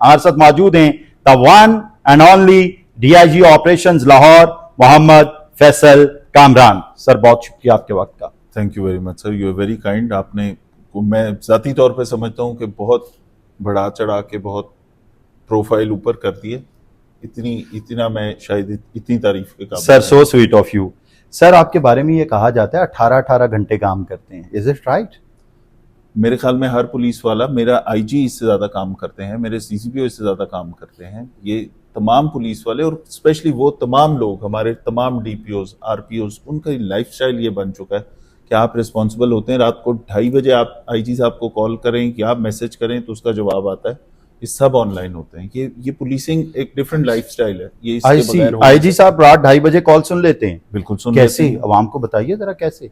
हमारे साथ मौजूद हैं the one and only DIG operations Lahore Mohammad Faisal Kamran. Sir बहुत शुक्रिया आपके वक्त का। Thank you very much sir, you are very kind. आपने मैं ज़ाती तौर पे समझता हूँ कि बहुत बढ़ा चढ़ा के बहुत प्रोफाइल ऊपर कर दिए। इतना मैं शायद इतनी तारीफ के काबिल। Sir so sweet of you. Sir आपके बारे में ये कहा जाता है 18-18 घंटे काम करते हैं, इज इट राइट? मेरे ख्याल में हर पुलिस वाला, मेरा आईजी इससे ज़्यादा काम करते हैं, मेरे सीसीपीओ इससे ज़्यादा काम करते हैं, ये तमाम पुलिस वाले और स्पेशली वो तमाम लोग, हमारे तमाम डीपीओज आरपीओज, उनका लाइफस्टाइल ये बन चुका है कि आप रिस्पॉन्सिबल होते हैं। रात को 2:30 बजे आप आईजी साहब को कॉल करें कि आप मैसेज करें तो उसका जवाब आता है। ये सब ऑनलाइन होते हैं। ये पुलिसिंग एक डिफरेंट लाइफस्टाइल है। ये इसके बगैर आईजी साहब रात 2:30 बजे कॉल सुन लेते हैं? बिल्कुल सुन कैसे? लेते हैं। अवाम को बताइए जरा कैसे।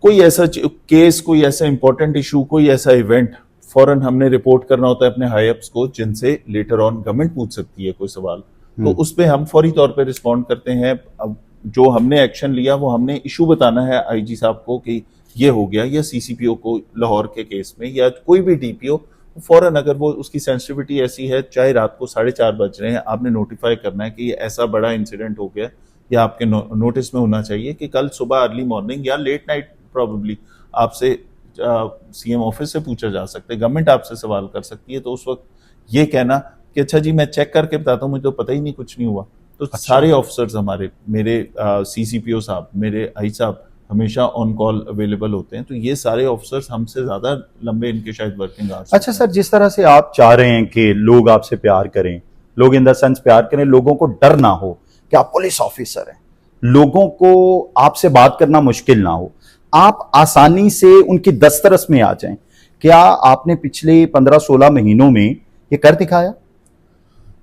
कोई ऐसा केस, कोई ऐसा इंपॉर्टेंट इशू, कोई ऐसा इवेंट फौरन हमने रिपोर्ट करना होता है अपने हाई अप्स को, जिनसे लेटर ऑन गवर्नमेंट पूछ सकती है कोई सवाल, तो उस पर हम फौरी तौर पे रिस्पॉन्ड करते हैं। अब जो हमने एक्शन लिया वो हमने इशू बताना है आईजी साहब को कि ये हो गया, या सीसीपीओ को लाहौर के केस में, या कोई भी डीपीओ फौरन, अगर वो उसकी सेंसिटिविटी ऐसी है, चाहे रात को 4:30 बज रहे हैं, आपने नोटिफाई करना है कि ये ऐसा बड़ा इंसिडेंट हो गया, या आपके नोटिस में होना चाहिए कि कल सुबह अर्ली मॉर्निंग या लेट नाइट प्रॉबेबली आपसे सीएम ऑफिस से पूछा जा सकता है, गवर्नमेंट आपसे सवाल कर सकती है। तो उस वक्त ये कहना कि अच्छा जी मैं चेक करके बताता हूँ, मुझे तो पता ही नहीं, कुछ नहीं हुआ, तो सारे ऑफिसर्स हमारे, मेरे सीसीपीओ साहब, मेरे आई साहब हमेशा ऑन कॉल अवेलेबल होते हैं। तो ये सारे ऑफिसर्स हमसे ज्यादा लंबे इनके शायद वर्किंग आवर्स। अच्छा सर, जिस तरह से आप चाह रहे हैं कि लोग आपसे प्यार करें, लोग इन द सेंस प्यार करें, लोगों को डर ना हो कि आप पुलिस ऑफिसर हैं, लोगों को आपसे बात करना मुश्किल ना हो, आप आसानी से उनकी दस्तरस में आ जाएं, क्या आपने पिछले 15-16 महीनों में ये कर दिखाया?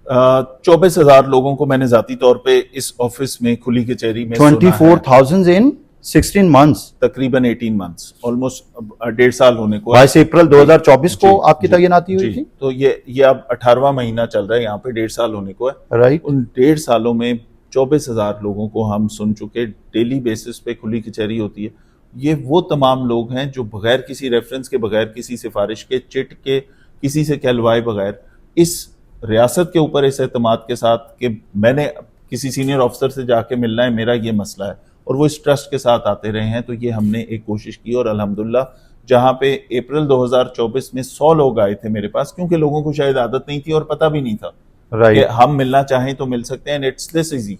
24,000 लोगों को मैंने जाती तौर पे इस ऑफिस में, खुली कचहरी में 24,000 इन 16 मंथ्स, तकरीबन 18 मंथ्स, ऑलमोस्ट 1.5 साल होने को। 22 अप्रैल 2024 को आपकी तैनाती हुई थी। तो ये अब 18वां महीना चल रहा है, यहाँ पे 1.5 साल होने को है। राइट। उन 1.5 सालों में 24,000 लोगों को हम सुन चुके। डेली बेसिस पे खुली कचहरी होती है। ये वो तमाम लोग हैं जो बगैर किसी रेफरेंस के, बगैर किसी सिफारिश के, चिट के, किसी से कहलवाए बगैर, इस रियासत के ऊपर इस एतमाद के साथ कि मैंने किसी सीनियर ऑफिसर से जाके मिलना है, मेरा ये मसला है, और वो इस ट्रस्ट के साथ आते रहे हैं। तो ये हमने एक कोशिश की, और अल्हम्दुलिल्लाह जहाँ पे अप्रैल 2024 में 100 लोग आए थे मेरे पास, क्योंकि लोगों को शायद आदत नहीं थी और पता भी नहीं था कि हम मिलना चाहें तो मिल सकते हैं, इट्स दिस इजी।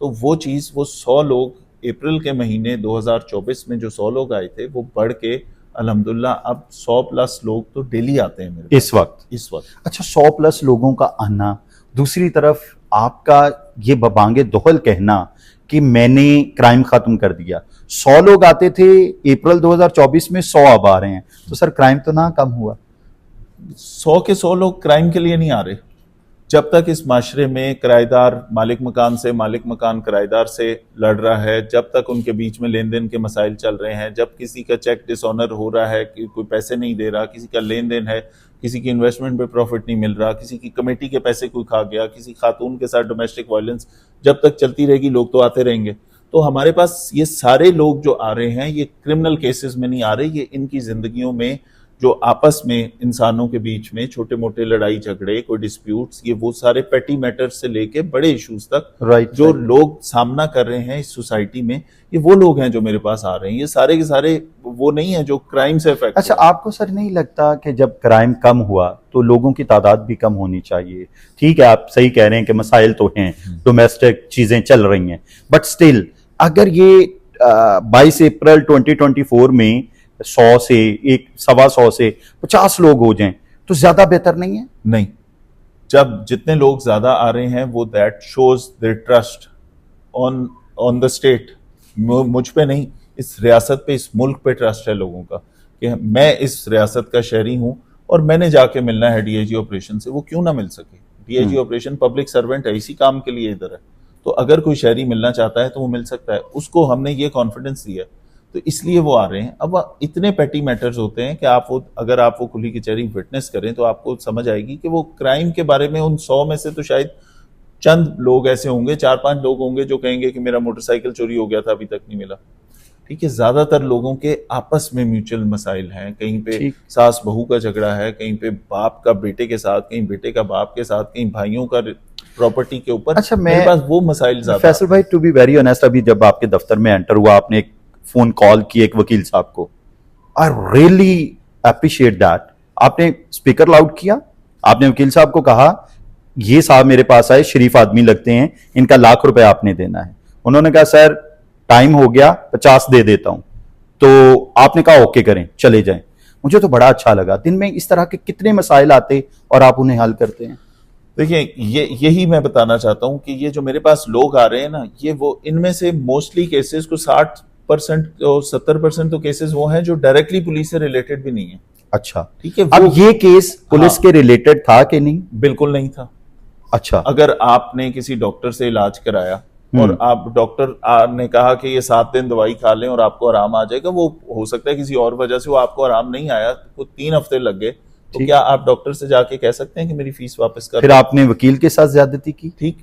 तो वो चीज़, वो 100 लोग अप्रैल के महीने 2024 में जो 100 लोग आए थे, वो बढ़ के अल्हम्दुलिल्लाह अब 100+ लोग तो डेली आते हैं मेरे इस वक्त। अच्छा, 100+ लोगों का आना, दूसरी तरफ आपका ये बबांगे दोहल कहना कि मैंने क्राइम खत्म कर दिया। 100 लोग आते थे अप्रैल 2024 में, 100 अब आ रहे हैं, तो सर क्राइम तो ना कम हुआ? 100 के 100 लोग क्राइम के लिए नहीं आ रहे। जब तक इस माशरे में किराएदार मालिक मकान से, मालिक मकान किराएदार से लड़ रहा है, जब तक उनके बीच में लेन देन के मसाइल चल रहे हैं, जब किसी का चेक डिसऑनर हो रहा है कि कोई पैसे नहीं दे रहा, किसी का लेन देन है, किसी की इन्वेस्टमेंट पे प्रॉफिट नहीं मिल रहा, किसी की कमेटी के पैसे कोई खा गया, किसी खातून के साथ डोमेस्टिक वायलेंस, जब तक चलती रहेगी लोग तो आते रहेंगे। तो हमारे पास ये सारे लोग जो आ रहे हैं, ये क्रिमिनल केसेस में नहीं आ रहे, ये इनकी जिंदगियों में जो आपस में इंसानों के बीच में छोटे मोटे लड़ाई झगड़े, कोई डिस्प्यूट्स, ये वो सारे पेटी मैटर्स से लेके बड़े इश्यूज तक जो लोग सामना कर रहे हैं इस सोसाइटी में, ये वो लोग हैं जो मेरे पास आ रहे हैं। ये सारे के सारे वो नहीं है जो क्राइम से इफेक्ट। अच्छा, आपको सर नहीं लगता कि जब क्राइम कम हुआ तो लोगों की तादाद भी कम होनी चाहिए? ठीक है, आप सही कह रहे हैं कि मसाइल तो हैं, डोमेस्टिक चीजें चल रही हैं, बट स्टिल अगर ये 22 अप्रैल 2024 में 100 से 100 से 50 लोग हो जाएं तो ज्यादा बेहतर नहीं है? नहीं, जब जितने लोग ज्यादा आ रहे हैं वो that shows their trust on the state. मुझ पे नहीं, इस रियासत पे, इस मुल्क पे ट्रस्ट है लोगों का कि मैं इस रियासत का शहरी हूं और मैंने जाके मिलना है डीआईजी ऑपरेशन से। वो क्यों ना मिल सके? डीआईजी ऑपरेशन पब्लिक सर्वेंट है, इसी काम के लिए इधर है। तो अगर कोई शहरी मिलना चाहता है तो वो मिल सकता है, उसको हमने ये कॉन्फिडेंस दिया, तो इसलिए वो आ रहे हैं। अब इतने पेटी मैटर्स होते हैं कि अगर आप वो खुली कचहरी विटनेस करें तो आपको समझ आएगी कि वो क्राइम के बारे में उन 100 में से तो शायद चंद लोग ऐसे होंगे, 4-5 लोग होंगे जो कहेंगे कि मेरा मोटरसाइकिल चोरी हो गया था, अभी तक नहीं मिला। ठीक है, ज्यादातर लोगों के आपस में म्यूचुअल मसाइल हैं, कहीं पे ठीक। सास बहू का झगड़ा है, कहीं पे बाप का बेटे के साथ, कहीं बेटे का बाप के साथ, कहीं भाइयों का प्रॉपर्टी के ऊपर। अच्छा, मेरे पास वो मसाइल ज्यादा। फैसल भाई, टू बी वेरी ऑनेस्ट, अभी जब आपके दफ्तर में एंटर हुआ, आपने एक फोन कॉल की एक वकील साहब को, आई रियली अप्रिशिएट दैट। आपने स्पीकर लाउड किया, आपने वकील साहब को कहा ये साहब मेरे पास आए, शरीफ आदमी लगते हैं, इनका ₹1,00,000 आपने देना है। उन्होंने कहा सर टाइम हो गया, 50 दे देता हूं। तो आपने कहा ओके करें, चले जाएं। मुझे तो बड़ा अच्छा लगा। दिन में इस तरह के कितने मसाइल आते और आप उन्हें हल करते हैं। देखिए, यही मैं बताना चाहता हूं कि ये जो मेरे पास लोग आ रहे हैं ना, ये वो इनमें से मोस्टली केसेस को 60% और 70% तो केसेस वो हैं जो डायरेक्टली पुलिस से रिलेटेड भी नहीं है। अच्छा, ठीक है। अब ये केस पुलिस के रिलेटेड था कि नहीं? बिल्कुल नहीं था। अच्छा, अगर आपने किसी डॉक्टर से इलाज कराया और आप डॉक्टर ने कहा कि ये 7 दिन दवाई खा लें और आपको आराम आ जाएगा, वो हो सकता है किसी और वजह से वो आपको आराम नहीं आया, तो 3 हफ्ते लग गए, तो क्या आप डॉक्टर से जाके कह सकते हैं कि मेरी फीस वापस कर? फिर आपने वकील के साथ ज्यादती की? ठीक,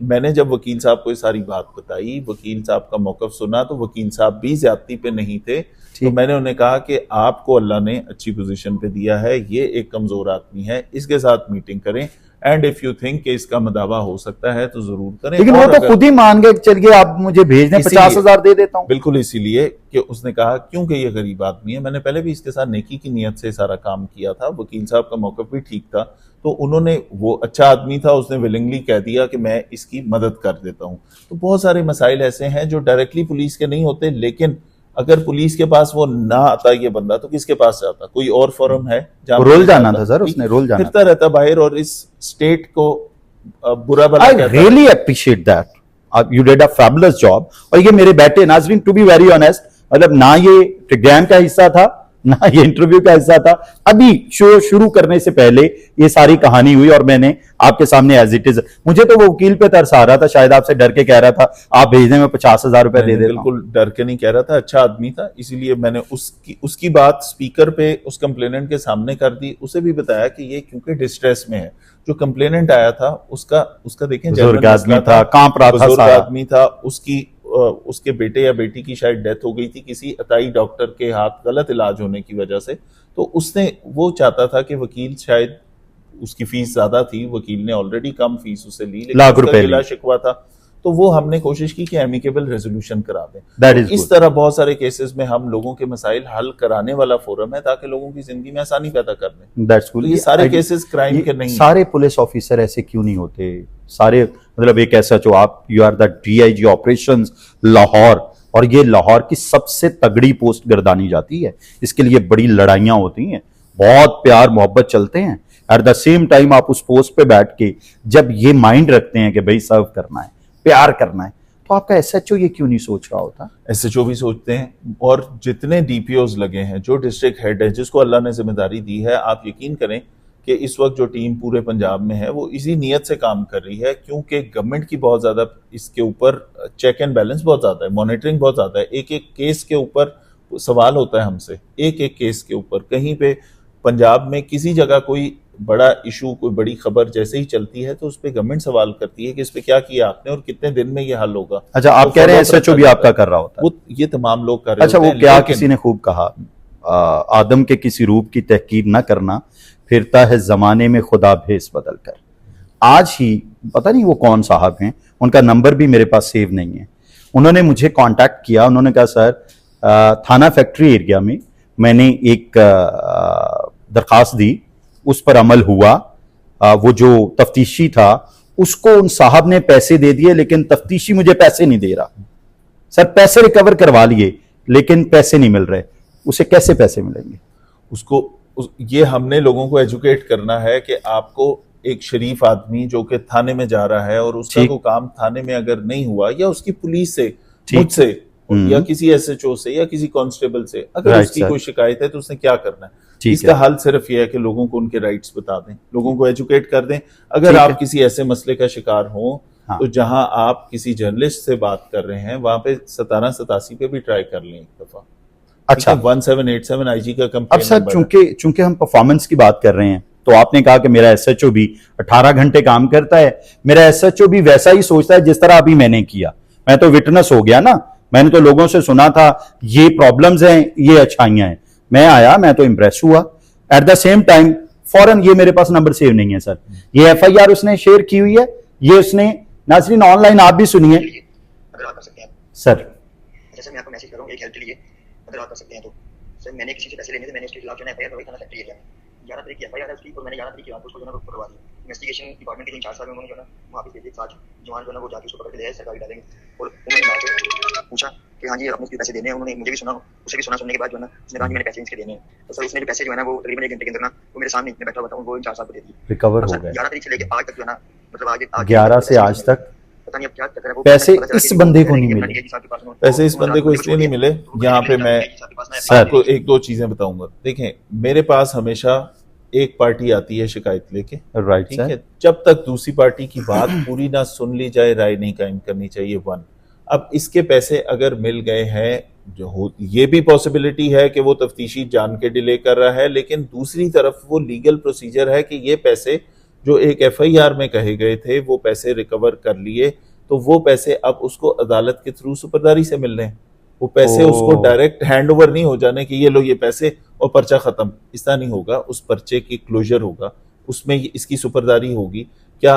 मैंने जब वकील साहब को ये सारी बात बताई, वकील साहब का मौकफ सुना, तो वकील साहब भी ज्यादती पे नहीं थे। तो मैंने उन्हें कहा कि आपको अल्लाह ने अच्छी पोजीशन पे दिया है, ये एक कमजोर आदमी है, इसके साथ मीटिंग करें, एंड इफ यू थिंक कि इसका मदावा हो सकता है तो जरूर करें। लेकिन वो तो खुद ही मान गए, चलिए आप मुझे भेज दें, 50,000 दे देता हूं। बिल्कुल, इसीलिए कि उसने कहा क्योंकि ये गरीब आदमी है। मैंने पहले भी इसके साथ नेकी की नीयत से सारा काम किया था, वकील साहब का मौकफ भी ठीक था, तो उन्होंने, वो अच्छा आदमी था, उसने विलिंगली कह दिया कि मैं इसकी मदद कर देता हूं। तो बहुत सारे मसाइल ऐसे हैं जो डायरेक्टली पुलिस के नहीं होते, लेकिन अगर पुलिस के पास वो ना आता ये बंदा, तो किसके पास जाता? कोई और फोरम है जहां रोल जाना था सर, उसने रोल जाना फिरता रहता बाहर और इस स्टेट को बुरा भला कहता। I really appreciate that. You did a fabulous job. और ये मेरे बेटे नाजरीन, टू बी वेरी ऑनेस्ट, मतलब ना ये टेलीग्राम का हिस्सा था, ना ये इंटरव्यू का हिस्सा था। अभी शो शुरू करने से पहले ये सारी कहानी हुई और मैंने आपके सामने एज इट इज, मुझे तो वो वकील पे तरस आ रहा था, शायद आपसे डर के कह रहा था आप भेजने में 50,000 रुपए दे देता हूं। बिल्कुल डर के नहीं कह रहा था, अच्छा आदमी था, इसीलिए मैंने उसकी बात स्पीकर पे उस कंप्लेनेंट के सामने कर दी। उसे भी बताया कि ये क्योंकि डिस्ट्रेस में है। जो कंप्लेनेंट आया था उसका देखें, बुजुर्ग आदमी था, कांप रहा था, बुजुर्ग आदमी था, उसके बेटे या बेटी की शायद डेथ हो गई थी किसी अताई डॉक्टर के हाथ गलत इलाज होने की वजह से। तो उसने, वो चाहता था कि वकील, शायद उसकी फीस ज्यादा थी, वकील ने ऑलरेडी कम फीस उसे ली, लेकिन उसका गिला शिकवा था, तो वो हमने कोशिश की कि एमिकेबल रेजोल्यूशन करा दें। तो इस तरह बहुत सारे केसेस में हम लोगों के मसाइल हल कराने वाला फोरम है, ताकि लोगों की जिंदगी में आसानी पैदा कर दें। That's cool. ये सारे केसेस क्राइम के नहीं। सारे पुलिस ऑफिसर ऐसे क्यों नहीं होते? सारे, मतलब एक ऐसा जो आप, you are the DIG operations Lahore, और ये लाहौर की सबसे तगड़ी पोस्ट गर्दानी जाती है। इसके लिए बड़ी लड़ाइयां होती हैं, बहुत प्यार मोहब्बत चलते हैं। एट द सेम टाइम आप उस पोस्ट पे बैठ के जब ये माइंड रखते हैं कि भाई सर्व करना है, प्यार करना है, तो आपका SHO ये क्यों नहीं सोच रहा होता? SHO भी सोचते हैं, और जितने DPOs लगे हैं, जो डिस्ट्रिक्ट हेड है, जिसको अल्लाह ने जिम्मेदारी दी है, आप यकीन करें कि इस वक्त जो टीम पूरे पंजाब में है वो इसी नीयत से काम कर रही है, क्योंकि गवर्नमेंट की बहुत ज्यादा इसके ऊपर चेक एंड बैलेंस बहुत ज्यादा है, मॉनिटरिंग बहुत ज्यादा है। एक एक केस के ऊपर सवाल होता है हमसे, एक एक केस के ऊपर। कहीं पे पंजाब में किसी जगह कोई बड़ा इशू, कोई बड़ी खबर जैसे ही चलती है, तो उस पर गवर्नमेंट सवाल करती है कि इस पे क्या किया आपने और कितने दिन में ये हल होगा। अच्छा, आप कह रहे हैं SHO भी आपका कर रहा होता है? वो ये तमाम लोग कर रहे अच्छा, वो क्या किसी ने खूब कहा, आदम के किसी रूप की तहकीर न करना, फिरता है जमाने में खुदा भेस बदल कर। आज ही पता नहीं वो कौन साहब हैं, उनका नंबर भी मेरे पास सेव नहीं है। उन्होंने मुझे कांटेक्ट किया, उन्होंने कहा सर थाना फैक्ट्री एरिया में मैंने एक दरखास्त दी, उस पर अमल हुआ, वो जो तफ्तीशी था उसको उन साहब ने पैसे दे दिए, लेकिन तफ्तीशी मुझे पैसे नहीं दे रहा। सर पैसे रिकवर करवा लिए लेकिन पैसे नहीं मिल रहे, उसे कैसे पैसे मिलेंगे? ये हमने लोगों को एजुकेट करना है कि आपको एक शरीफ आदमी जो कि थाने में जा रहा है और उसका कोई काम थाने में अगर नहीं हुआ, या उसकी पुलिस से, मुझसे, या किसी SHO से, या किसी कांस्टेबल से अगर उसकी कोई शिकायत है, तो उसने क्या करना है? इसका हल सिर्फ यह है कि लोगों को उनके राइट्स बता दें, लोगों को एजुकेट कर दें। अगर आप किसी ऐसे मसले का शिकार हो, तो जहां आप किसी जर्नलिस्ट से बात कर रहे हैं, वहां पे 1787 पे भी ट्राई कर लें एक दफा। अच्छा, 1787 IG का कंप्लेंट। अब सर चूंकि हम परफॉर्मेंस की बात कर रहे हैं, तो आपने कहा कि मेरा SHO भी 18 घंटे काम करता है। मेरा SHO भी वैसा ही सोचता है जिस तरह अभी मैंने किया। मैं तो विटनेस हो गया ना, मैंने तो लोगों से सुना था ये प्रॉब्लम्स हैं, ये अच्छाइयां हैं। मैं आया, मैं तो इंप्रेस हुआ। एट द सेम टाइम फौरन ये मेरे पास नंबर सेव नहीं है सर, ये एफआईआर उसने शेयर की हुई है, ये उसने नाज़रीन ऑनलाइन आप भी सुनिए अगर आप कर सकते हैं सर। जैसे मैं आपको मैसेज कर रहा हूँ एक हेल्प के लिए, अगर आप कर सकते हैं तो सर मैंने किसी से पैसे लेने थे, मैंने उसके खिलाफ जो है एफआईआर करवाई थाना सेक्रेटरी एरिया में। 11 तारीख की एफआईआर है उसकी, और मैंने 11 तारीख की रात को उसको जो है ना करवा दिया। इन्वेस्टिगेशन डिपार्टमेंट के 3-4 साल में उन्होंने जो है ना वहाँ पे भेजे 7 जवान जो है ना वो जाके उसको पकड़ के ले आए, सरकारी डालेंगे। और उन्होंने जाके पूछा कि हाँ जी आपने उसके पैसे देने हैं। उन्होंने मुझे भी सुना, उसे भी सुना। सुनने के बाद जो है ना उसने कहा कि मैंने पैसे इसके देने हैं। तो सर उसने जो पैसे जो है ना वो तकरीबन 1 घंटे के अंदर ना वो मेरे सामने इतने बैठा हुआ था, वो इन 4 साल को दे दिए, रिकवर हो गए 11 तारीख से लेके आज तक जो है ना, मतलब आगे 11 से आज तक पता नहीं अब क्या कर रहा है वो। पैसे इस बंदे को नहीं मिले। पैसे इस बंदे को इसलिए नहीं मिले, यहाँ पे मैं आपको 1-2 चीजें बताऊंगा। देखें, मेरे पास हमेशा एक पार्टी आती है शिकायत लेके, राइट ठीक है, जब तक दूसरी पार्टी की बात पूरी ना सुन ली जाए राय नहीं कायम करनी चाहिए। 1, अब इसके पैसे अगर मिल गए हैं, जो हो ये भी पॉसिबिलिटी है कि वो तफ्तीशी जान के डिले कर रहा है, लेकिन दूसरी तरफ वो लीगल प्रोसीजर है कि ये पैसे जो एक एफआईआर में कहे गए थे वो पैसे रिकवर कर लिए, तो वो पैसे अब उसको अदालत के थ्रू सुपरदारी से मिल रहे हैं। वो पैसे उसको डायरेक्ट हैंड ओवर नहीं हो जाने कि ये लो ये पैसे और पर्चा खत्म, इस तरह नहीं होगा। उस पर्चे की क्लोजर होगा, उसमें इसकी सुपरदारी होगी। क्या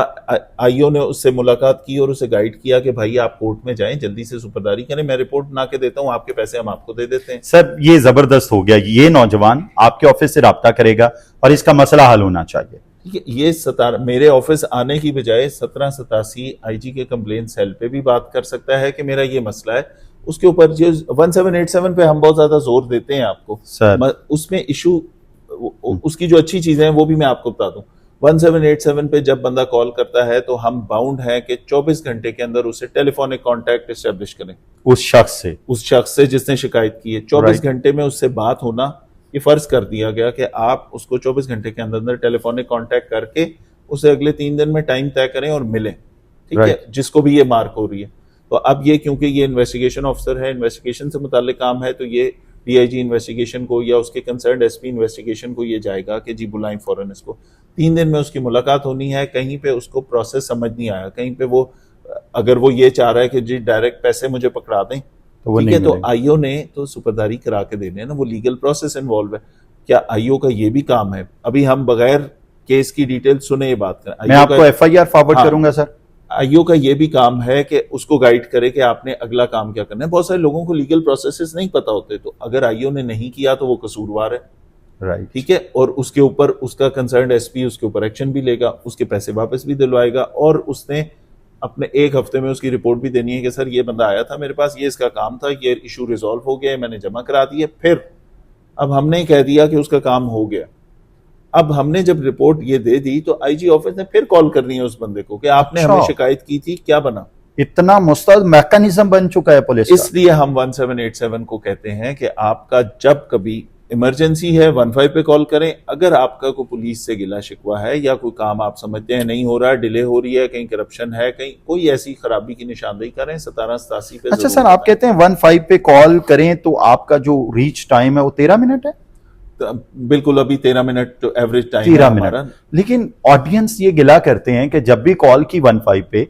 आईओ ने उससे मुलाकात की और उसे गाइड किया कि भाई आप कोर्ट में जाएं, जल्दी से सुपरदारी करें, मैं रिपोर्ट बना के देता हूं, आपके पैसे हम आपको दे देते हैं। सर ये जबरदस्त हो गया, ये नौजवान आपके ऑफिस से राब्ता करेगा और इसका मसला हल होना चाहिए। ठीक है, ये मेरे ऑफिस आने की बजाय 1787 आईजी के कंप्लेंट सेल पे भी बात कर सकता है कि मेरा ये मसला है। उसके ऊपर जो 1787 पे हम बहुत ज्यादा जोर देते हैं आपको सर, उसमें इशू, उसकी जो अच्छी चीजें हैं वो भी मैं आपको बता दूं। 1787 पे जब बंदा कॉल करता है तो हम बाउंड हैं कि 24 घंटे के अंदर उसे टेलीफोनिक कांटेक्ट एस्टेब्लिश करें उस शख्स से जिसने शिकायत की है। 24 घंटे में उससे बात होना ये फर्ज कर दिया गया कि आप उसको 24 घंटे के अंदर टेलीफोनिक कांटेक्ट करके उसे अगले 3 दिन में टाइम तय करें और मिलें, ठीक है, जिसको भी ये मार्क हो रही है। तो अब ये क्योंकि ये इन्वेस्टिगेशन ऑफिसर है, इन्वेस्टिगेशन से मुताल्लिक काम है, तो ये डीआईजी इन्वेस्टिगेशन को या उसके कंसर्न एसपी इन्वेस्टिगेशन को ये जाएगा कि जी बुलाएं फौरन इसको। 3 दिन में उसकी मुलाकात होनी है। कहीं पे उसको प्रोसेस समझ नहीं आया, कहीं पे वो अगर वो ये चाह रहा है कि जी डायरेक्ट पैसे मुझे पकड़ा दें, तो ठीक है, तो आईओ ने तो सुपरदारी करा के देने ना, वो लीगल प्रोसेस इन्वॉल्व है। क्या आईओ का ये भी काम है? अभी हम बगैर केस की डिटेल सुने ये बात करें, मैं आपको एफआईआर फॉरवर्ड करूंगा सर। आईओ का ये भी काम है कि उसको गाइड करे कि आपने अगला काम क्या करना है। बहुत सारे लोगों को लीगल प्रोसेसेस नहीं पता होते, तो अगर आईओ ने नहीं किया तो वो कसूरवार है, राइट, ठीक है, और उसके ऊपर उसका कंसर्न एसपी उसके ऊपर एक्शन भी लेगा, उसके पैसे वापस भी दिलवाएगा, और उसने अपने 1 हफ्ते में उसकी रिपोर्ट भी देनी है कि सर ये बंदा आया था मेरे पास, ये इसका काम था, ये इशू रिजॉल्व हो गया, मैंने जमा करा दिए। फिर अब हमने कह दिया कि उसका काम हो गया। अब हमने जब रिपोर्ट ये दे दी तो आईजी ऑफिस ने फिर कॉल करनी है उस बंदे को कि आपने हमें शिकायत की थी, क्या बना? इतना मुस्तैद मैकेनिज्म बन चुका है पुलिस का। इसलिए हम 1787 को कहते हैं कि आपका जब कभी इमरजेंसी है 15 पे कॉल करें। अगर आपका कोई पुलिस से गिला शिकवा है या कोई काम आप समझते हैं नहीं हो रहा, डिले हो रही है, कहीं करप्शन है, कहीं कोई ऐसी खराबी की निशानदेही करें, 1787 पे। अच्छा सर, आप कहते हैं 15 पे कॉल करें तो आपका जो रीच टाइम है वो 13 मिनट है? बिल्कुल, अभी 13 मिनट तो एवरेज टाइम 13 मिनट। लेकिन ऑडियंस ये गिला करते हैं कि जब भी कॉल की 15 पे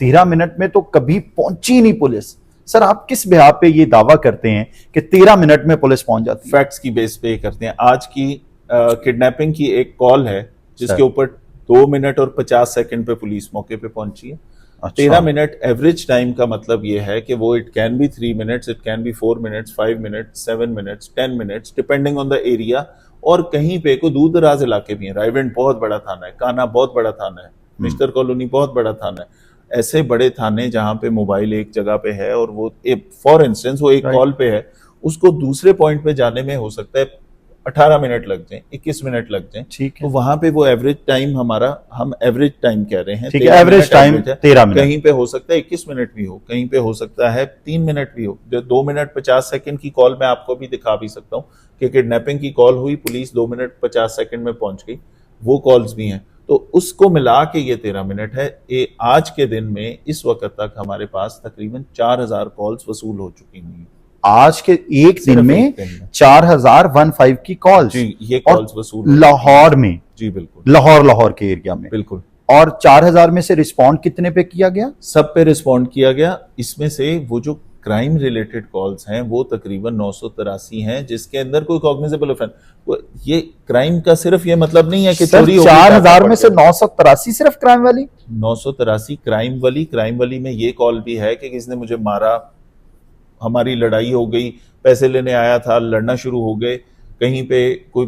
13 मिनट में तो कभी पहुंची नहीं पुलिस। सर आप किस बिहार पे ये दावा करते हैं कि 13 मिनट में पुलिस पहुंच जाती है? फैक्ट्स की बेस पे करते हैं। आज की किडनैपिंग की एक कॉल है जिसके ऊपर 2 मिनट और 50 सेकंड पे पुलिस मौके पे पहुंची है। 13 मिनट एवरेज टाइम का मतलब ये है कि वो it can be 3 minutes, it can be 4 minutes, 5 minutes, 7 minutes, 10 minutes, depending on the area. और कहीं पे कोई दूर दराज इलाके भी हैं, रायवेंड बहुत बड़ा थाना है, काना बहुत बड़ा थाना है, मिस्टर कॉलोनी बहुत बड़ा थाना है, ऐसे बड़े थाने जहां पे मोबाइल एक जगह पे है और वो फॉर इंस्टेंस वो एक कॉल पे है, उसको दूसरे पॉइंट पे जाने में हो सकता है 18 मिनट लग जाए, 21 मिनट लग जाए, ठीक है। तो वहां पे वो एवरेज टाइम हमारा, हम एवरेज टाइम कह रहे हैं, ठीक है, एवरेज टाइम 13 मिनट। कहीं पे हो सकता है 21 मिनट भी हो, कहीं पे हो सकता है 3 मिनट भी हो। 2 मिनट 50 सेकंड की कॉल मैं आपको भी दिखा भी सकता हूँ कि किडनैपिंग की कॉल हुई, पुलिस 2 मिनट 50 सेकंड में पहुंच गई, वो कॉल्स भी हैं। तो उसको मिला के ये 13 मिनट है। ये आज के दिन में इस वक्त तक हमारे पास तकरीबन 4000 कॉल्स वसूल हो चुकी हुई। आज के एक दिन में 4015 की कॉल्स, जी, ये कॉल्स वसूल लाहौर में। जी बिल्कुल, लाहौर के एरिया में बिल्कुल। और 4000 में से रिस्पॉन्ड कितने पे किया गया? सब पे रिस्पॉन्ड किया गया। इसमें से वो जो क्राइम रिलेटेड कॉल्स हैं वो तकरीबन 983 हैं, जिसके अंदर कोई कॉग्निजेबल ऑफेंस, ये क्राइम का सिर्फ ये मतलब नहीं है कि चोरी हो गई, 4000 में से 983 सिर्फ क्राइम वाली, 983 क्राइम वाली में ये कॉल भी है कि किसी ने मुझे मारा, हमारी लड़ाई हो गई, पैसे लेने आया था, लड़ना शुरू हो गए, कहीं पे कोई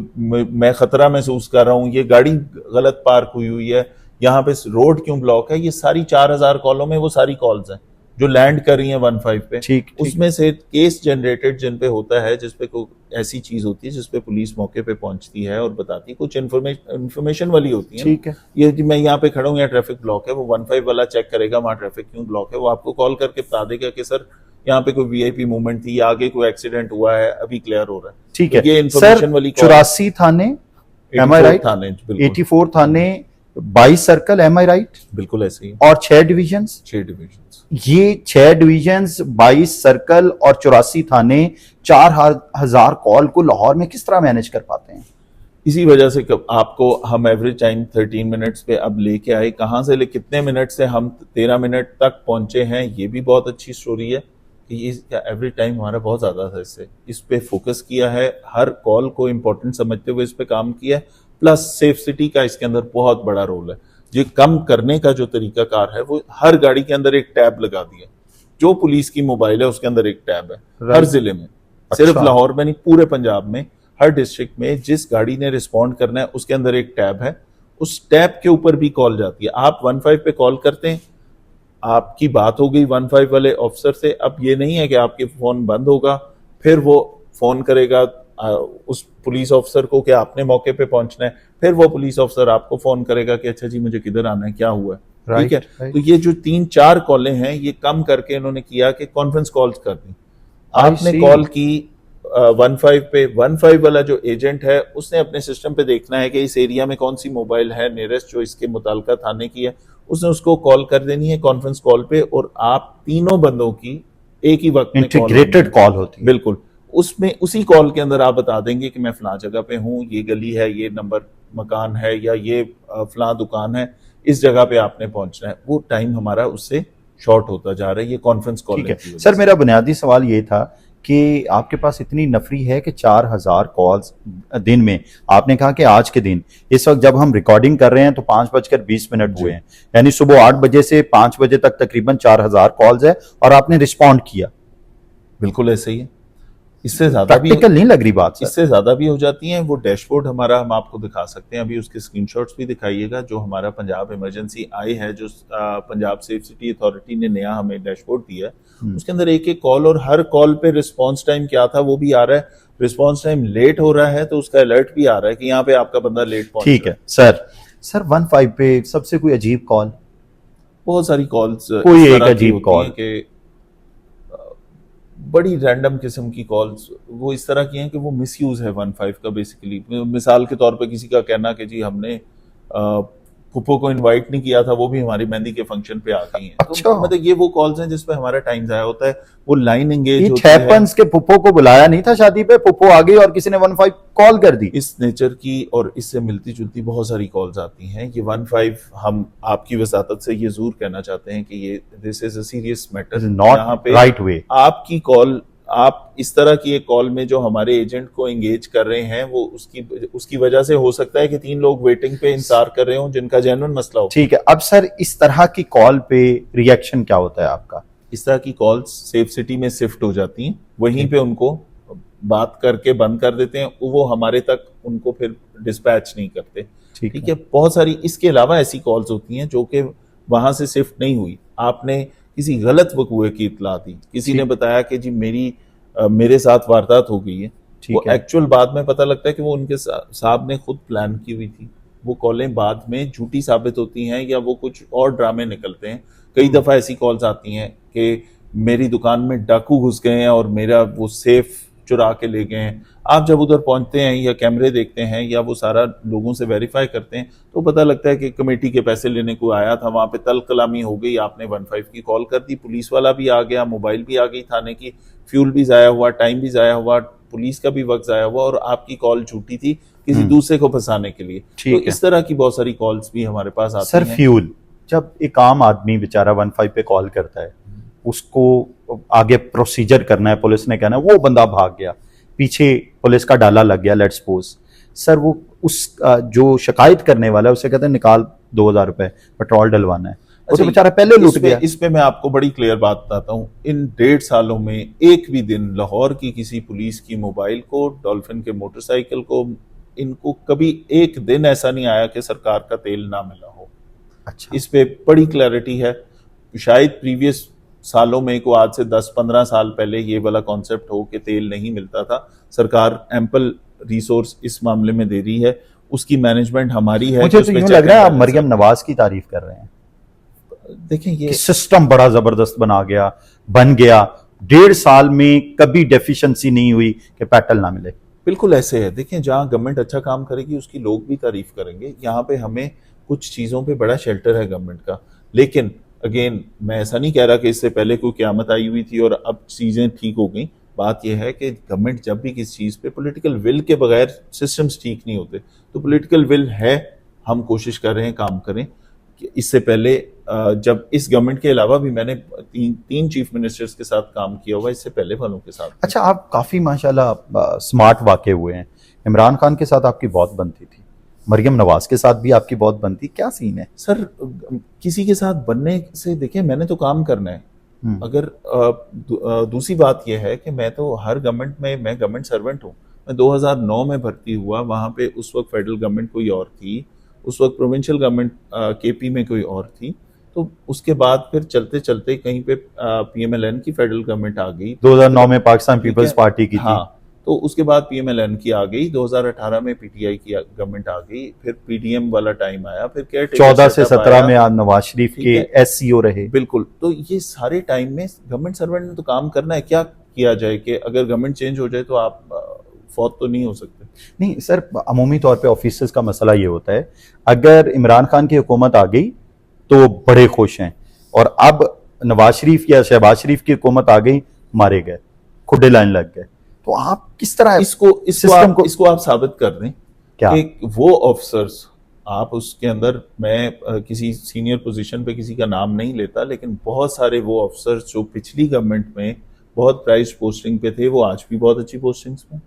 मैं खतरा महसूस कर रहा हूं, ये गाड़ी गलत पार्क हुई है, यहाँ पे रोड क्यों ब्लॉक है, ये सारी 4000 कॉलों में वो सारी कॉल्स हैं जो लैंड कर रही हैं 15 पे। ठीक। उसमें से केस जनरेटेड जिन पे होता है, जिस पे कोई ऐसी चीज होती है जिस पे पुलिस मौके पे पहुंचती है और बताती है, कुछ इन्फॉर्मेशन वाली होती है। ठीक है। ये कि मैं यहाँ पे खड़ा हूँ, यहाँ ट्रैफिक ब्लॉक है, वो 15 वाला चेक करेगा वहाँ ट्रैफिक क्यों ब्लॉक है, वो आपको कॉल करके बता देगा कि सर यहाँ पे कोई वीआईपी मूवमेंट थी या आगे कोई एक्सीडेंट हुआ है, अभी क्लियर हो रहा है। ठीक है। ये इन्फॉर्मेशन वाली 84 थाने, एम आई राइट, थाने, 84 थाने, 22 सर्कल, एम आई राइट, बिल्कुल ऐसे ही, और 6 डिविजन्स। 6 डिविजन्स, ये 6 डिविजन्स, 22 सर्कल और 84 थाने, 4000 कॉल को लाहौर में किस तरह मैनेज कर पाते हैं? इसी वजह से आपको हम एवरेज टाइम 13 मिनट्स पे अब लेके आए, कहाँ से कितने मिनट से हम 13 मिनट तक पहुंचे हैं, ये भी बहुत अच्छी स्टोरी है कि इसका एवरेज टाइम हमारा बहुत ज्यादा था। इससे इस पे फोकस किया है, हर कॉल को इंपॉर्टेंट समझते हुए इस पे काम किया है, प्लस सेफ सिटी का इसके अंदर बहुत बड़ा रोल है। ये कम करने का जो तरीकाकार है वो हर गाड़ी के अंदर एक टैब लगा दिया, जो पुलिस की मोबाइल है उसके अंदर एक टैब है हर जिले में, सिर्फ लाहौर में नहीं पूरे पंजाब में, हर डिस्ट्रिक्ट में जिस गाड़ी ने रिस्पॉन्ड करना है उसके अंदर एक टैब है, उस टैब के ऊपर भी कॉल जाती है। आप 15 पे कॉल करते हैं, आपकी बात हो गई 15 वाले ऑफिसर से, अब ये नहीं है कि आपके फोन बंद होगा फिर वो फोन करेगा उस पुलिस ऑफिसर को कि आपने मौके पे पहुंचना है, फिर वो पुलिस ऑफिसर आपको फोन करेगा कि अच्छा जी मुझे किधर आना है, क्या हुआ है। ठीक है, तो ये जो 3-4 कॉलें हैं ये कम करके इन्होंने किया कि कॉन्फ्रेंस कॉल्स कर दी। आपने कॉल की 15 पे, 15 वाला जो एजेंट है उसने अपने सिस्टम पे देखना है कि इस एरिया में कौन सी मोबाइल है नियरेस्ट जो इसके मुताल्लिका थाने की है, उसने उसको कॉल कर देनी है कॉन्फ्रेंस कॉल पे, और आप तीनों बंदों की एक ही वक्त में इंटीग्रेटेड कॉल होती है। बिल्कुल, उसमें उसी कॉल के अंदर आप बता देंगे कि मैं फलां जगह पे हूँ, ये गली है, ये नंबर मकान है, या ये फलां दुकान है, इस जगह पे आपने पहुंचना है। वो टाइम हमारा उससे शॉर्ट होता जा रहा है, ये कॉन्फ्रेंस कॉल है। सर मेरा बुनियादी सवाल ये था कि आपके पास इतनी नफरी है कि 4000 कॉल्स दिन में, आपने कहा कि आज के दिन इस वक्त जब हम रिकॉर्डिंग कर रहे हैं तो 5:20 हुए हैं, यानी सुबह 8 बजे से 5 बजे तक तकरीबन 4000 कॉल्स है और आपने रिस्पॉन्ड किया। बिल्कुल ऐसे ही है, इससे ज्यादा भी नहीं लग रही बात, इससे ज्यादा भी हो जाती हैं। वो डैशबोर्ड हमारा हम आपको दिखा सकते हैं, अभी उसके स्क्रीनशॉट्स भी दिखाइएगा, जो हमारा पंजाब इमरजेंसी आई है, जो पंजाब सेफ सिटी अथॉरिटी ने नया हमें डैशबोर्ड दिया है, उसके अंदर एक एक कॉल और हर कॉल पे रिस्पॉन्स टाइम क्या था वो भी आ रहा है। रिस्पॉन्स टाइम लेट हो रहा है तो उसका अलर्ट भी आ रहा है कि यहाँ पे आपका बंदा लेट पहुंच। ठीक है सर 15 पे सबसे कोई अजीब कॉल? बहुत सारी कॉल्स, कोई एक अजीब कॉल के बड़ी रैंडम किस्म की कॉल्स वो इस तरह की हैं कि वो मिसयूज है 15 का बेसिकली। मिसाल के तौर पे किसी का कहना कि जी हमने फुप्पो को इनवाइट नहीं किया था, वो भी हमारी मेहंदी के फंक्शन पे आ गई हैं। अच्छा। तो मतलब ये वो कॉल्स हैं जिसपे हमारा टाइम जाया होता है, वो लाइन एंगेज होती है। के फुप्पो को बुलाया नहीं था शादी पे, फुप्पो आ गई और किसी ने 15 कॉल कर दी। इस नेचर की और इससे मिलती जुलती बहुत सारी कॉल्स आती हैं। ये 15 हम आपकी वसातत से ये जरूर कहना चाहते हैं कि ये this is a serious matter, not right way. आपकी कॉल, आप इस तरह की एक कॉल में जो हमारे एजेंट को एंगेज कर रहे हैं वो उसकी वजह से हो सकता है कि 3 लोग वेटिंग पे इंतजार कर रहे हो जिनका जेन्युइन मसला हो। ठीक है, अब सर इस तरह की कॉल पे रिएक्शन क्या होता है आपका? इस तरह की कॉल्स सेफ सिटी में शिफ्ट हो जाती हैं, वहीं पे उनको बात करके बंद कर देते हैं, वो हमारे तक उनको फिर डिस्पैच नहीं करते। ठीक है, बहुत सारी इसके अलावा ऐसी कॉल्स होती हैं जो कि वहां से शिफ्ट नहीं हुई, आपने किसी गलत वकूए की इत्तला दी, किसी ने बताया कि जी मेरे साथ वारदात हो गई है, वो एक्चुअल बाद में पता लगता है कि वो उनके साहब ने खुद प्लान की हुई थी। वो कॉलें बाद में झूठी साबित होती हैं या वो कुछ और ड्रामे निकलते हैं। कई दफा ऐसी कॉल्स आती हैं कि मेरी दुकान में डाकू घुस गए हैं और मेरा वो सेफ चुरा के ले गए हैं। आप जब उधर पहुंचते हैं या कैमरे देखते हैं या वो सारा लोगों से वेरीफाई करते हैं तो पता लगता है कि कमेटी के पैसे लेने को आया था, वहां पे तल कलामी हो गई, आपने 15 की कॉल कर दी, पुलिस वाला भी आ गया, मोबाइल भी आ गई थाने की, फ्यूल भी जाया हुआ, टाइम भी जाया हुआ, पुलिस का भी वक्त जाया हुआ, और आपकी कॉल झूठी थी किसी दूसरे को फंसाने के लिए। तो इस तरह की बहुत सारी कॉल्स भी हमारे पास आती हैं। सर फ्यूल, जब एक आम आदमी बेचारा 15 पे कॉल करता है, उसको आगे प्रोसीजर करना है, पुलिस ने कहना है, वो बंदा भाग गया, पीछे पुलिस का डाला लग गया, लेट्स सपोज सर, वो उस जो शिकायत करने वाला है उसे कहते हैं निकाल 2000 रुपए पेट्रोल डलवाना है, वो तो बेचारा पहले लूट गया। इस पे मैं आपको बड़ी क्लियर बात बताता हूँ। इन 1.5 सालों में एक भी दिन लाहौर की किसी पुलिस की मोबाइल को, डॉल्फिन के मोटरसाइकिल को, इनको कभी एक दिन ऐसा नहीं आया कि सरकार का तेल ना मिला हो। अच्छा, इस पे बड़ी क्लैरिटी है। शायद प्रीवियस सालों में को आज से 10-15 साल पहले ये वाला कॉन्सेप्ट हो कि तेल नहीं मिलता था। सरकार एम्पल रिसोर्स इस मामले में दे रही है, उसकी मैनेजमेंट हमारी है। मुझे तो यूं लग रहा है आप मरियम नवाज की तारीफ कर रहे हैं। देखें, ये सिस्टम बड़ा जबरदस्त बन गया, 1.5 साल में कभी डेफिशिएंसी नहीं हुई कि पेट्रोल ना मिले। बिल्कुल ऐसे है। देखें, जहां गवर्नमेंट अच्छा काम करेगी उसकी लोग भी तारीफ करेंगे। यहाँ पे हमें कुछ चीजों पे बड़ा शेल्टर है गवर्नमेंट का, लेकिन अगेन मैं ऐसा नहीं कह रहा कि इससे पहले कोई क्यामत आई हुई थी और अब चीजें ठीक हो गई। बात यह है कि गवर्नमेंट जब भी किसी चीज पे पॉलिटिकल विल के बगैर सिस्टम्स ठीक नहीं होते, तो पॉलिटिकल विल है, हम कोशिश कर रहे हैं काम करें। इससे पहले जब इस गवर्नमेंट के अलावा भी मैंने तीन चीफ मिनिस्टर्स के साथ काम किया हुआ, इससे पहले वालों के साथ। अच्छा, आप काफी माशाल्लाह स्मार्ट वाक़े हुए हैं। इमरान खान के साथ आपकी बहुत बनती थी, मरियम नवाज के साथ भी आपकी बहुत बनती, क्या सीन है सर? किसी के साथ बनने से, देखिए मैंने तो काम करना है। अगर दूसरी बात यह है कि मैं तो हर गवर्नमेंट में, मैं गवर्नमेंट सर्वेंट हूँ। मैं 2009 में भर्ती हुआ, वहां पे उस वक्त फेडरल गवर्नमेंट कोई और थी, उस वक्त प्रोविंशियल गवर्नमेंट केपी में कोई और थी। तो उसके बाद फिर चलते चलते कहीं पे पीएमएलएन की फेडरल गवर्नमेंट आ गई 2009 में, पाकिस्तान पीपल्स पार्टी की थी। हाँ, तो उसके बाद पीएमएलएन की आ गई, 2018 में पीटीआई की गवर्नमेंट आ गई, फिर पीडीएम वाला टाइम आया, फिर केयरटेकर 14 से 17 में आप नवाज शरीफ के एससीओ रहे। बिल्कुल। तो ये सारे टाइम में गवर्नमेंट सर्वेंट ने तो काम करना है। क्या किया जाए कि अगर गवर्नमेंट चेंज हो जाए तो आप फौत तो नहीं हो सकते। नहीं सर, अमूमी तौर पे ऑफिसर्स का मसला ये होता है, अगर इमरान खान की हुकूमत आ गई तो बड़े खुश हैं, और अब नवाज शरीफ या शहबाज शरीफ की हुकूमत आ गई, मारे गए, खुडे लाइन लग गए। तो आप किस तरह इसको आप साबित कर दें क्या कि वो ऑफिसर्स, आप उसके अंदर, मैं किसी सीनियर पोजीशन पे किसी का नाम नहीं लेता, लेकिन बहुत सारे वो ऑफिसर्स जो पिछली गवर्नमेंट में बहुत प्राइज पोस्टिंग पे थे, वो आज भी बहुत अच्छी पोस्टिंग्स में।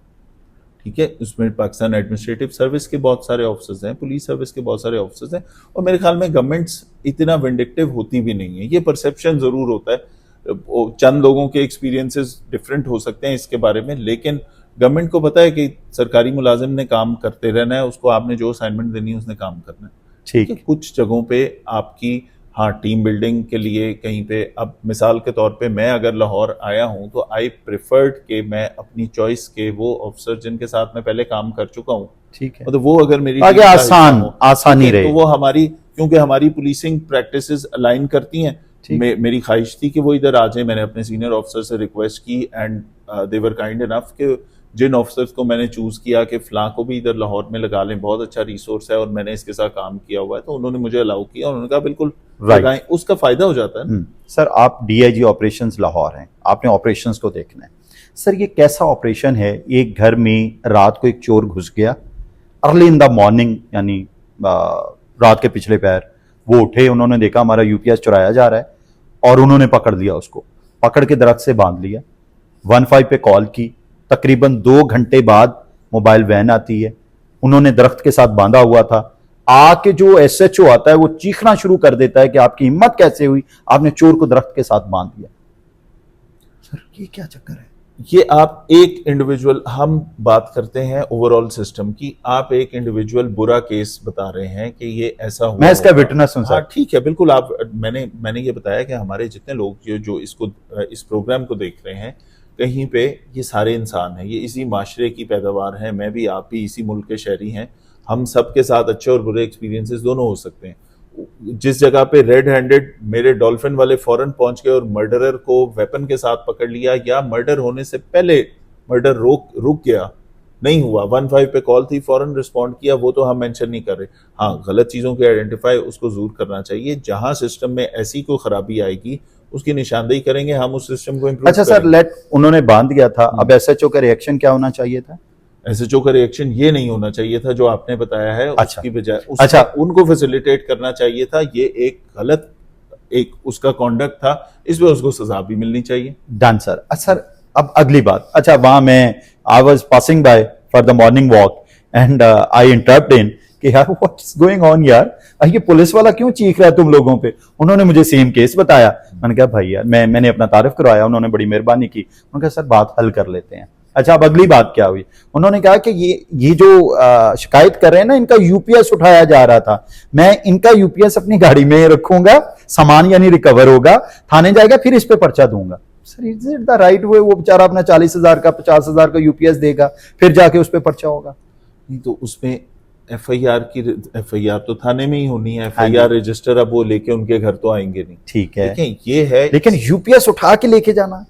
ठीक है, उसमें पाकिस्तान एडमिनिस्ट्रेटिव सर्विस के बहुत सारे ऑफिसर्स हैं, पुलिस सर्विस के बहुत सारे ऑफिसर्स हैं, और मेरे ख्याल में गवर्नमेंट्स इतना विंडिक्टिव होती भी नहीं है। ये परसेप्शन जरूर होता है, चंद लोगों के एक्सपीरियंसेस डिफरेंट हो सकते हैं इसके बारे में, लेकिन गवर्नमेंट को पता है कि सरकारी मुलाजिम ने काम करते रहना है, उसको आपने जो असाइनमेंट देनी है उसने काम करना है। ठीक है, कुछ जगहों पे आपकी, हाँ, टीम बिल्डिंग के लिए कहीं पे, अब मिसाल के तौर पे मैं अगर लाहौर आया हूं तो आई प्रेफर्ड कि मैं अपनी चॉइस के वो ऑफिसर जिनके साथ मैं पहले काम कर चुका हूं, ठीक है, मतलब वो अगर मेरी आगे आसानी रहे, तो वो हमारी, क्योंकि हमारी पुलिसिंग प्रैक्टिसेस अलाइन करती हैं। मेरी ख्वाहिश थी कि वो इधर आ जाए। मैंने अपने सीनियर ऑफिसर से रिक्वेस्ट की and they were kind enough कि जिन ऑफिसर्स को मैंने चूज किया कि फलां को भी इधर लाहौर में लगा लें, बहुत अच्छा रिसोर्स है और मैंने इसके साथ काम किया हुआ है, तो उन्होंने मुझे अलाउ किया। उन्होंने कहा बिल्कुल लगाएं, उसका फायदा हो जाता है। सर, आप डीआईजी ऑपरेशंस लाहौर हैं, आपने ऑपरेशंस को देखना है। सर, ये कैसा ऑपरेशन है? एक घर में रात को एक चोर घुस गया, अर्ली इन द मॉर्निंग, यानी रात के पिछले पैर वो उठे, उन्होंने देखा हमारा यूपीएस चुराया जा रहा है, और उन्होंने पकड़ लिया, उसको पकड़ के दरख्त से बांध लिया, 15 पे कॉल की, तकरीबन 2 घंटे बाद मोबाइल वैन आती है, उन्होंने दरख्त के साथ बांधा हुआ था, आके जो एसएचओ आता है वो चीखना शुरू कर देता है कि आपकी हिम्मत कैसे हुई, आपने चोर को दरख्त के साथ बांध दिया। सर, ये क्या चक्कर है? ये आप एक इंडिविजुअल, हम बात करते हैं ओवरऑल सिस्टम की, आप एक इंडिविजुअल बुरा केस बता रहे हैं कि ये ऐसा हुआ, मैं इसका विटनेस हूं। हाँ, ठीक है, बिल्कुल। आप, मैंने ये बताया कि हमारे जितने लोग जो इस प्रोग्राम को देख रहे हैं, कहीं पे ये सारे इंसान हैं, ये इसी माशरे की पैदावार है, मैं भी, आप भी इसी मुल्क के शहरी हैं। हम सब के साथ अच्छे और बुरे एक्सपीरियंसेस दोनों हो सकते हैं। जिस जगह पे रेड हैंडेड मेरे डॉल्फिन वाले फौरन पहुंच गए और मर्डरर को वेपन के साथ पकड़ लिया, या मर्डर होने से पहले मर्डर रुक गया, नहीं हुआ, 15 पे कॉल थी, फौरन रिस्पॉन्ड किया, वो तो हम मेंशन नहीं कर रहे। हाँ, गलत चीजों के आइडेंटिफाई, उसको जरूर करना चाहिए। जहां सिस्टम में ऐसी कोई खराबी आएगी उसकी निशानदेही करेंगे, हम उस सिस्टम को इम्प्रूव अच्छा सर, उन्होंने बांध दिया था, अब एसएचओ का रिएक्शन क्या होना चाहिए था? एसएचओ का रिएक्शन ये नहीं होना चाहिए था जो आपने बताया है। अच्छा, उसकी बजाय उनको फैसिलिटेट करना चाहिए था। ये एक गलत एक उसका कॉन्डक्ट था, इस पे उसको सजा भी मिलनी चाहिए। Done sir. सर अब अगली बात, अच्छा वहां मैं I was passing by for the morning walk and I interrupt in कि यार व्हाट इज गोइंग ऑन यार, ये पुलिस वाला क्यों चीख रहा है तुम लोगों पे। उन्होंने मुझे सेम केस बताया। मैंने कहा भाई यार मैंने अपना तारीफ करवाया, उन्होंने बड़ी मेहरबानी की। उन्होंने कहा सर बात हल कर लेते हैं। अच्छा अब अगली बात क्या हुई, उन्होंने कहा कि ये जो शिकायत कर रहे हैं ना, इनका यूपीएस उठाया जा रहा था, मैं इनका यूपीएस अपनी गाड़ी में रखूंगा, सामान यानी रिकवर होगा, थाने जाएगा, फिर इस पे पर्चा दूंगा। Sir is it the right way? वो बेचारा अपना 40,000 का 50,000 का यूपीएस देगा, फिर जाके उस पर पर्चा होगा। नहीं तो उसमें एफआईआर तो थाने में ही होनी है, एफआईआर रजिस्टर अब वो लेके उनके घर तो आएंगे नहीं। ठीक है, ये है, लेकिन यूपीएस उठा के लेके जाना,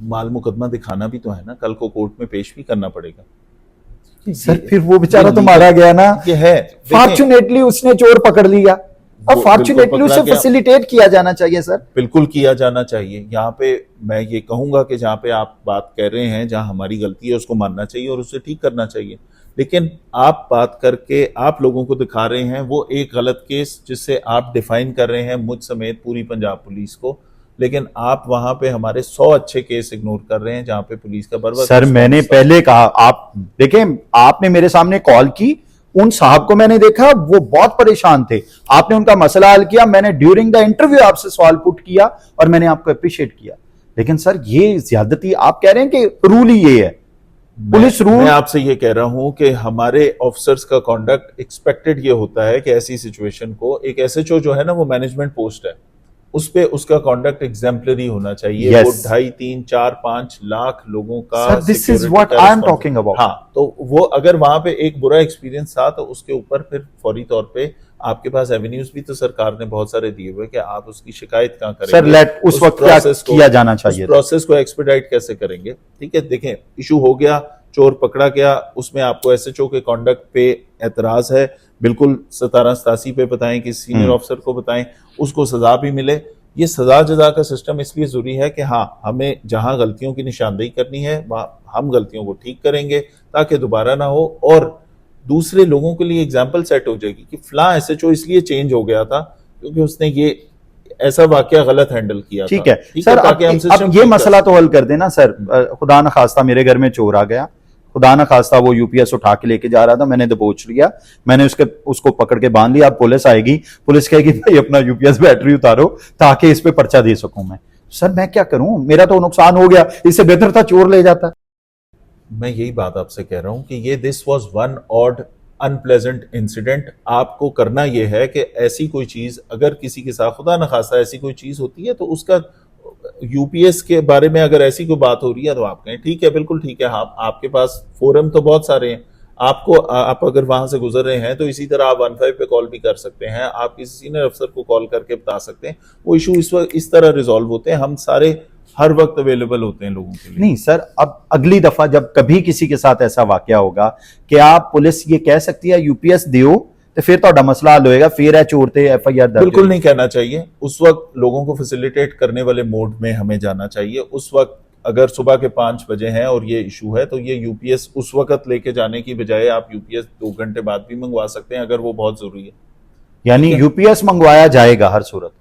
माल मुकदमा दिखाना भी तो है ना, कल को कोर्ट में पेश भी करना पड़ेगा। सर फिर वो बेचारा तो मारा गया ना। ये है, फॉर्चुनेटली उसने चोर पकड़ लिया, अब फॉर्चुनेटली उसे फैसिलिटेट किया जाना चाहिए। सर बिल्कुल किया जाना चाहिए। यहाँ पे मैं ये कहूंगा कि जहाँ पे आप बात कर रहे हैं, जहाँ हमारी गलती है उसको मानना चाहिए और उसे ठीक करना चाहिए। लेकिन आप बात करके आप लोगों को दिखा रहे हैं वो एक गलत केस, जिससे आप डिफाइन कर रहे हैं मुझ समेत पूरी पंजाब पुलिस को, लेकिन आप वहां पे हमारे 100 अच्छे केस इग्नोर कर रहे हैं जहां पे पुलिस का बर्बाद। सर मैंने पहले कहा, आप देखें, आपने मेरे सामने कॉल की, उन साहब को मैंने देखा, वो बहुत परेशान थे, आपने उनका मसला हल किया, मैंने ड्यूरिंग द इंटरव्यू आपसे सवाल पुट किया और मैंने आपको अप्रिशिएट किया। लेकिन सर ये ज्यादती, आप कह रहे हैं कि रूल ही ये है, पुलिस रूल। मैं आपसे ये कह रहा हूं कि हमारे ऑफिसर्स का कॉन्डक्ट एक्सपेक्टेड ये होता है कि ऐसी सिचुएशन को, एक एसएचओ जो है ना वो मैनेजमेंट पोस्ट है, उस पे उसका कॉन्डक्ट एग्जाम्पलरी होना चाहिए। yes. वो 2.5, 3, 4, 5 लाख लोगों का this is what I am talking about. हाँ, तो वो अगर वहां पे एक बुरा एक्सपीरियंस था तो उसके ऊपर फिर फौरी तौर पे आपके पास एवेन्यूज भी तो सरकार ने बहुत सारे दिए हुए कि आप उसकी शिकायत कहां करेंगे। सर लेट उस वक्त क्या किया जाना चाहिए, प्रोसेस को एक्सपीडाइट कैसे करेंगे। ठीक है, देखें इशू हो गया, चोर पकड़ा गया, उसमें आपको एसएचओ के कॉन्डक्ट पे एतराज है, बिल्कुल 1787 पे बताएं, किसी सीनियर ऑफिसर को बताएं, उसको सजा भी मिले। ये सजा जजा का सिस्टम इसलिए जरूरी है कि हाँ, हमें जहां गलतियों की निशानदेही करनी है वहां हम गलतियों को ठीक करेंगे ताकि दोबारा ना हो, और दूसरे लोगों के लिए एग्जाम्पल सेट हो जाएगी कि फला एसएचओ इसलिए चेंज हो गया था क्योंकि उसने ये ऐसा वाकया गलत हैंडल किया। ठीक है सर, अब ये मसला तो हल कर देना सर। खुदा न खास्ता मेरे घर में चोर आ गया, खुदा न खास्ता वो यूपीएस उठा के लेके जा रहा था, मैंने दबोच लिया, मैंने उसको पकड़ के बांध लिया। अब पुलिस आएगी, पुलिस कहेगी भाई अपना यूपीएस बैटरी उतारो ताकि इस पे पर्चा दे सकूं मैं। सर मैं क्या करूं, मेरा तो नुकसान हो गया, इससे बेहतर था चोर ले जाता। मैं यही बात आपसे कह रहा हूं कि ये this was one odd unpleasant incident. आपको करना यह है कि ऐसी कोई चीज अगर किसी के साथ खुदा न खास्ता ऐसी कोई चीज होती है तो उसका यूपीएस के बारे में अगर ऐसी कोई बात हो रही है तो आप कहें ठीक है, बिल्कुल ठीक है, हाँ आपके पास फोरम तो बहुत सारे हैं, आप अगर वहां से गुजर रहे हैं तो इसी तरह आप 15 पे कॉल भी कर सकते हैं, आप किसी सीनियर अफसर को कॉल करके बता सकते हैं। वो इशू इस तरह रिजॉल्व होते हैं, हम सारे हर वक्त अवेलेबल होते हैं लोगों के लिए। नहीं सर, अब अगली दफा जब कभी किसी के साथ ऐसा वाकया होगा कि आप पुलिस ये कह सकती है यूपीएस दियो तो फिर तो मसला हल होएगा, फिर है चोर थे एफआईआर दर्ज। बिल्कुल नहीं कहना चाहिए, उस वक्त लोगों को फैसिलिटेट करने वाले मोड में हमें जाना चाहिए। उस वक्त अगर सुबह के 5 बजे हैं और ये इशू है तो ये यूपीएस उस वक्त लेके जाने की बजाय आप यूपीएस 2 घंटे बाद भी मंगवा सकते हैं अगर वो बहुत जरूरी है। यानी यूपीएस मंगवाया जाएगा हर सूरत।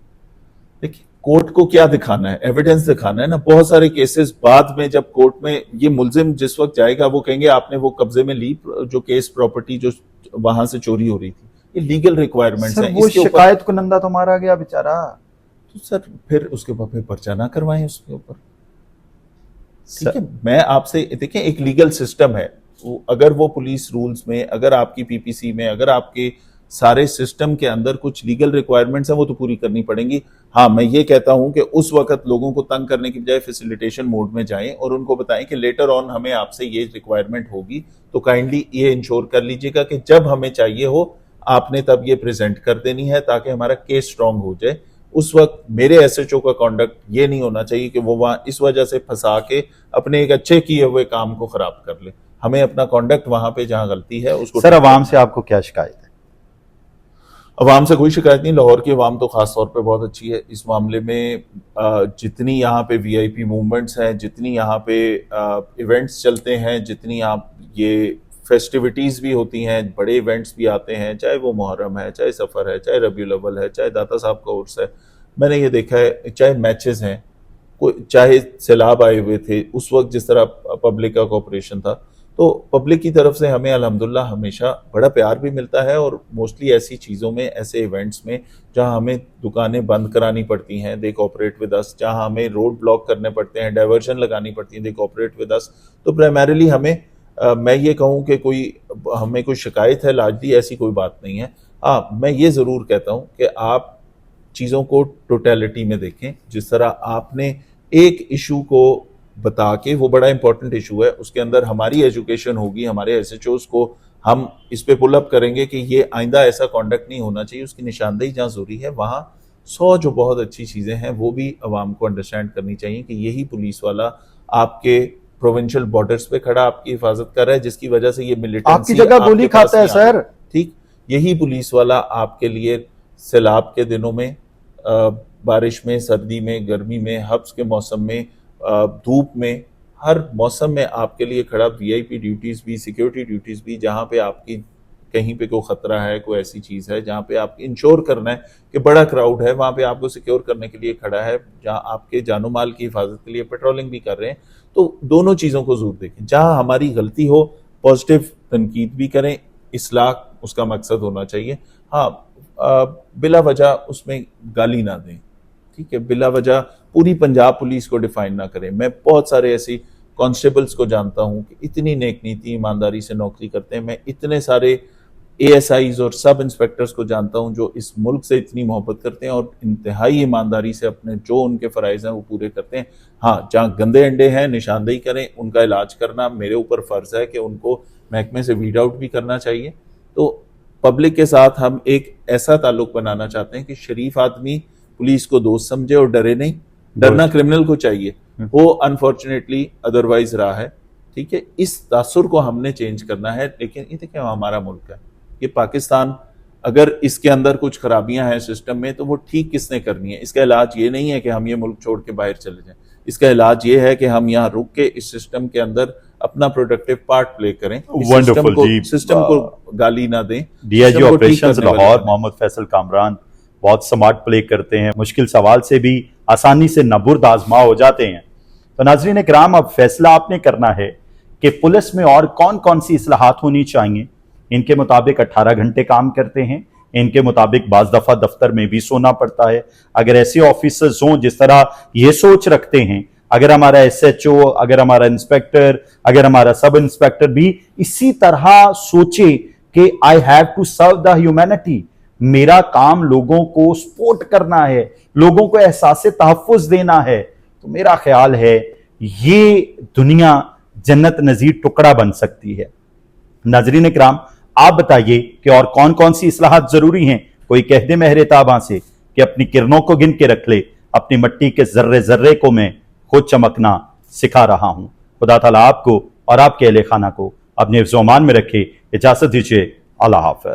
देखिए कोर्ट को क्या दिखाना है, एविडेंस दिखाना है ना। बहुत सारे केसेस बाद में जब कोर्ट में ये मुलजिम जिस वक्त जाएगा वो कहेंगे आपने वो कब्जे में ली जो केस प्रॉपर्टी जो वहां से चोरी हो रही थी, ये लीगल रिक्वायरमेंट्स हैं। वो शिकायत को नंदा तो मारा गया बेचारा, तो सर फिर उसके ऊपर फिर पर्चा ना करवाएं उसके ऊपर। ठीक है, मैं आपसे देखिए एक लीगल सिस्टम है, अगर वो पुलिस रूल्स में, अगर आपकी पीपीसी में, अगर आपके सारे सिस्टम के अंदर कुछ लीगल रिक्वायरमेंट्स हैं वो तो पूरी करनी पड़ेंगी। हाँ, मैं ये कहता हूं कि उस वक्त लोगों को तंग करने की बजाय फैसिलिटेशन मोड में जाएं और उनको बताएं कि लेटर ऑन हमें आपसे ये रिक्वायरमेंट होगी तो काइंडली ये इंश्योर कर लीजिएगा कि जब हमें चाहिए हो आपने तब ये प्रेजेंट कर देनी है ताकि हमारा केस स्ट्रांग हो जाए। उस वक्त मेरे एसएचओ का कॉन्डक्ट ये नहीं होना चाहिए कि वो वहां इस वजह से फंसा के अपने एक अच्छे किए हुए काम को खराब कर ले। हमें अपना कॉन्डक्ट वहां पे जहां गलती है उसको। सर अवाम से आपको क्या शिकायत है? अवाम से कोई शिकायत नहीं, लाहौर की अवाम तो खास तौर पे बहुत अच्छी है इस मामले में। जितनी यहाँ पे वीआईपी मूवमेंट्स हैं, जितनी यहाँ पे इवेंट्स चलते हैं, जितनी आप ये फेस्टिविटीज भी होती हैं, बड़े इवेंट्स भी आते हैं, चाहे वो मुहर्रम है, चाहे सफ़र है, चाहे रबीउल अव्वल है, चाहे दाता साहब का उर्स है, मैंने ये देखा है, चाहे मैचेस हैं, कोई चाहे सैलाब आए हुए थे, उस वक्त जिस तरह पब्लिक का कोऑपरेशन था, तो पब्लिक की तरफ से हमें अल्हम्दुलिल्लाह हमेशा बड़ा प्यार भी मिलता है। और मोस्टली ऐसी चीज़ों में, ऐसे इवेंट्स में जहां हमें दुकानें बंद करानी पड़ती हैं, दे कोऑपरेट विद अस, जहां हमें रोड ब्लॉक करने पड़ते हैं, डाइवर्जन लगानी पड़ती है, दे कोऑपरेट विद अस। तो प्राइमरीली हमें मैं ये कहूँ कि हमें कोई शिकायत है लाजली, ऐसी कोई बात नहीं है। हाँ, मैं ये ज़रूर कहता हूँ कि आप चीज़ों को टोटलिटी में देखें। जिस तरह आपने एक इशू को बता के, वो बड़ा इंपॉर्टेंट इशू है, उसके अंदर हमारी एजुकेशन होगी, हमारे SHOs को हम इस पे पुल अप करेंगे कि ये आइंदा ऐसा कॉन्डक्ट नहीं होना चाहिए, उसकी निशानदेही जहाँ जरूरी है, वहाँ 100 जो बहुत अच्छी चीज़ें हैं वो भी अवाम को अंडरस्टैंड करनी चाहिए कि यही पुलिस वाला आपके प्रोविंशियल बॉर्डर्स पे खड़ा आपकी हिफाजत कर रहा है, जिसकी वजह से ये मिलिटेंसी आपकी जगह गोली खाता है सर। ठीक, यही पुलिस वाला आपके लिए सैलाब के दिनों में, बारिश में, सर्दी में, गर्मी में, हब्स के मौसम में, धूप में, हर मौसम में आपके लिए खड़ा, VIP ड्यूटीज भी, सिक्योरिटी ड्यूटीज भी, जहाँ पे आपकी कहीं पे कोई खतरा है, कोई ऐसी चीज़ है जहाँ पे आपको इंश्योर करना है कि बड़ा क्राउड है, वहाँ पे आपको सिक्योर करने के लिए खड़ा है, जहाँ आपके जानो माल की हिफाजत के लिए पेट्रोलिंग भी कर रहे हैं। तो दोनों चीज़ों को जरूर देखें। जहाँ हमारी गलती हो, पॉजिटिव तनकीद भी करें, इस्लाह उसका मकसद होना चाहिए। हाँ, बिला वजह उसमें गाली ना दें, ठीक है, बिला वजह पूरी पंजाब पुलिस को डिफाइन ना करें। मैं बहुत सारे ऐसी कांस्टेबल्स को जानता हूं कि इतनी नेक नीति ईमानदारी से नौकरी करते हैं। मैं इतने सारे ASIs और सब इंस्पेक्टर्स को जानता हूं जो इस मुल्क से इतनी मोहब्बत करते हैं और इंतहाई ईमानदारी से अपने जो उनके फ़राइज़ हैं वो पूरे करते हैं। हाँ, जहाँ गंदे अंडे हैं निशानदेही करें, उनका इलाज करना मेरे ऊपर फ़र्ज़ है कि उनको महकमे से वीड आउट भी करना चाहिए। तो पब्लिक के साथ हम एक ऐसा ताल्लुक बनाना चाहते हैं कि शरीफ आदमी पुलिस को दोस्त समझे और डरे नहीं। डरना क्रिमिनल को चाहिए, वो अनफॉर्चुनेटली अदरवाइज रहा है, ठीक है। इस तासुर को हमने चेंज करना है। लेकिन ये देखिए, हमारा मुल्क है, ये पाकिस्तान, अगर इसके अंदर कुछ खराबियां हैं सिस्टम में तो वो ठीक किसने करनी है? इसका इलाज ये नहीं है कि हम ये मुल्क छोड़ के बाहर चले जाएं। इसका इलाज ये है कि हम यहाँ रुक के इस सिस्टम के अंदर अपना प्रोडक्टिव पार्ट प्ले करें, सिस्टम को गाली ना दें। DIG ऑपरेशंस लाहौर मोहम्मद फैसल कामरान बहुत स्मार्ट प्ले करते हैं, मुश्किल सवाल से भी आसानी से नबुर्द आजमा हो जाते हैं। तो नाज़रीन इकराम, अब फैसला आपने करना है कि पुलिस में और कौन कौन सी इस्लाहात होनी चाहिए। इनके मुताबिक 18 घंटे काम करते हैं, इनके मुताबिक बाज दफा दफ्तर में भी सोना पड़ता है। अगर ऐसे ऑफिसर्स हों जिस तरह ये सोच रखते हैं, अगर हमारा SHO, अगर हमारा इंस्पेक्टर, अगर हमारा सब इंस्पेक्टर भी इसी तरह सोचे कि I have to serve the humanity, मेरा काम लोगों को सपोर्ट करना है, लोगों को एहसास तहफ़्फ़ुज़ देना है, तो मेरा ख्याल है ये दुनिया जन्नत नज़ीर टुकड़ा बन सकती है। नाज़रीन इकराम, आप बताइए कि और कौन कौन सी इस्लाहात जरूरी हैं। कोई कह दे महरे ताबा से कि अपनी किरणों को गिन के रख ले, अपनी मिट्टी के जर्रे जर्रे को मैं खुद चमकना सिखा रहा हूं। खुदा ताला आपको और आपके अहले खाना को अपने हिफ्ज़-ओ-अमान में रखे। इजाजत दीजिए, अल्लाह हाफ़िज़।